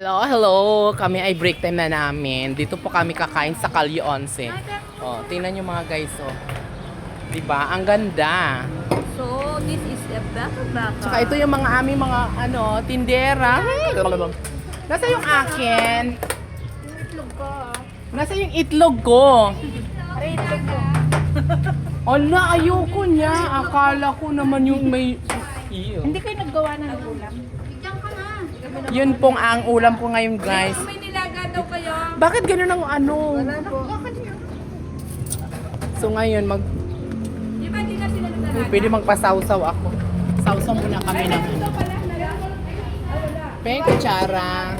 Hello, hello. Kami ay break time na namin. Dito po kami kakain sa Calle 11. Oh, tingnan niyo mga guys, oh. 'Di ba? Ang ganda. So, this is a baka-baka. Tsaka ito yung mga aming mga tindera. Nasa yung akin? Yung itlog ko. Nasa yung itlog ko? Aray, itlog ko. Ala, ayoko niya. Akala ko naman yung may... Hindi kayo naggawa na ng ulam? Bigyan ka na. Yun pong ang ulam ko ngayon, guys. May nilaga daw kayo. Bakit ganun ang ano? Wala po. So ngayon, Di ba di na sila nagdalaga? pwede magpasawsaw ako. Sawsaw muna kami ng ano. Peng kutsara.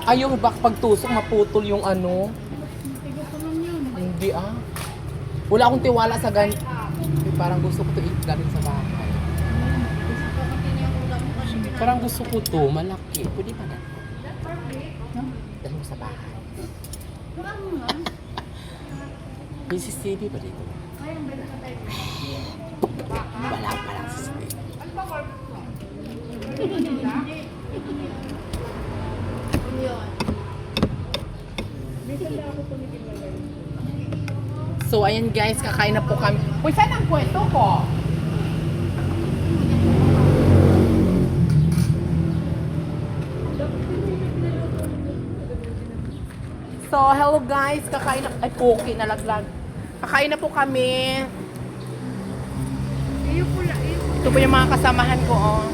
Ayaw ba pagtusok maputol yung ano? Hindi ah. Wala akong tiwala sa ganyan. Parang gusto ko ito galing sa bahay. Parang gusto ko to malaki. Pwede pa na? Galing sa bahay. Mississippi ba dito? Wala pa lang sa Mississippi. So ayan guys, kakain na po kami. Uy, saan ang pwesto ko? So hello guys, kakain na. Ay, poki nalaglag. Kakain na po kami. Ito po yung mga kasamahan ko, oh.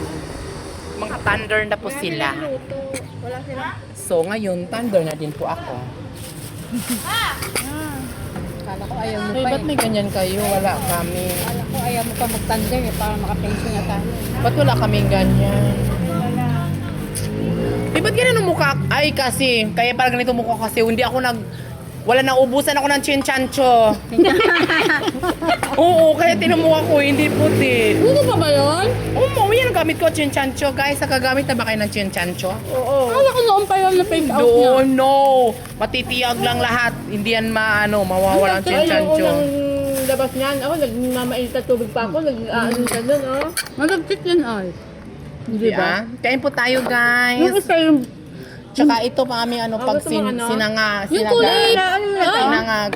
Mga thunder na po sila. Wala sila. So ngayon, thunder na din po ako. Kala ko ayaw mo Ay, pa ba't may ganyan kayo? Wala kami. Kala ko ayaw mo pa magtanda para makapension na tayo. Ba't wala kaming ganyan? Eh, ba't ganyan ang mukha? Ay, kasi, kaya parang ganito mukha kasi, hindi ako wala na ubusan ako ng chinchancho. Oo, kaya tinamukha ko, hindi puti. Ano pa ba yun? Oo, yan ang gamit ko, chinchancho. Guys, nakagamit na ba kayo ng chinchancho? Oo. Kala ko noon pa yun na fake out niya. No, no. Matitiyag lang lahat. Hindi yan mawawala ang chinchancho. Labas niyan, ako nagmamait na tubig pa ako, nag-aano ka dun, oh. Malagkit yan, ay. Di ba? Kain po tayo, guys. Yung isa yung... Tsaka ito pa kami pag gusto mo ano? sinangag. Yung kulay, ano na to? Sinangag.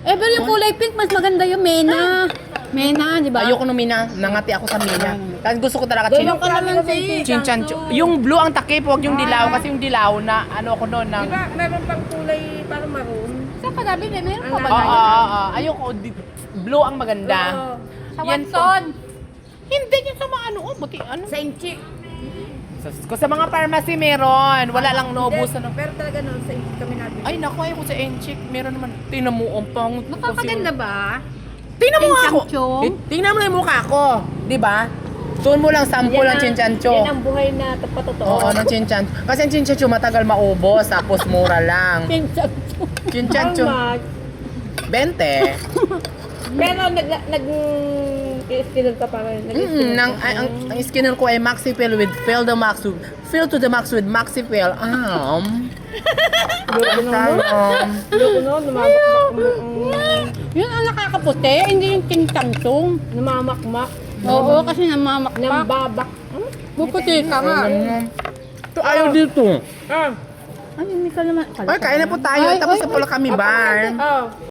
Eh, pero yung kulay pink, mas maganda yung mena. Mena, di ba? Ayoko nung mina. Nangati ako sa mina. Kasi gusto ko talaga Doon ka naman si... chinchancho. Yung blue ang takip, huwag yung dilaw. Kasi yung dilaw na ako noon. Di ba, meron pang kulay parang maroon? Sa kagabi, meron pa ba Oo, oo. Ayoko. Blue ang maganda. Sa Yan po. Watson. Hindi yun sa mga buti ano. Sa Inchi. Sa mga pharmacy meron. Wala lang naubusan. Pero talaga noon, sa Inchi kami natin. Ay, naku, ayoko sa Enchik. Meron naman. Tingnan mo, ang pang... Nakakaganda ba? Tingnan mo nga ako. Chinchanchong? Tingnan mo na yung mukha ko. Di ba? Doon mo lang sample ng chinchancho. Yan ang buhay na patotoo. Oo, ng chinchancho. Kasi ang chinchancho matagal maubos, tapos mura lang. Chinchancho. Chinchancho, How much? 20. Pero nag-skinner ka pa rin. Ang skinner ko ay Maxipel with fill to the max with Maxipel. Yun ang nakakaputi, hindi yung chinchanchong. Namamakmak. Oo, kasi namamakmak. Nambabak. Puputi ka nga. Ito ayaw dito. Ay, hindi ka naman. Ay, kain na po tayo. Tapos na pala kami bar. Oh.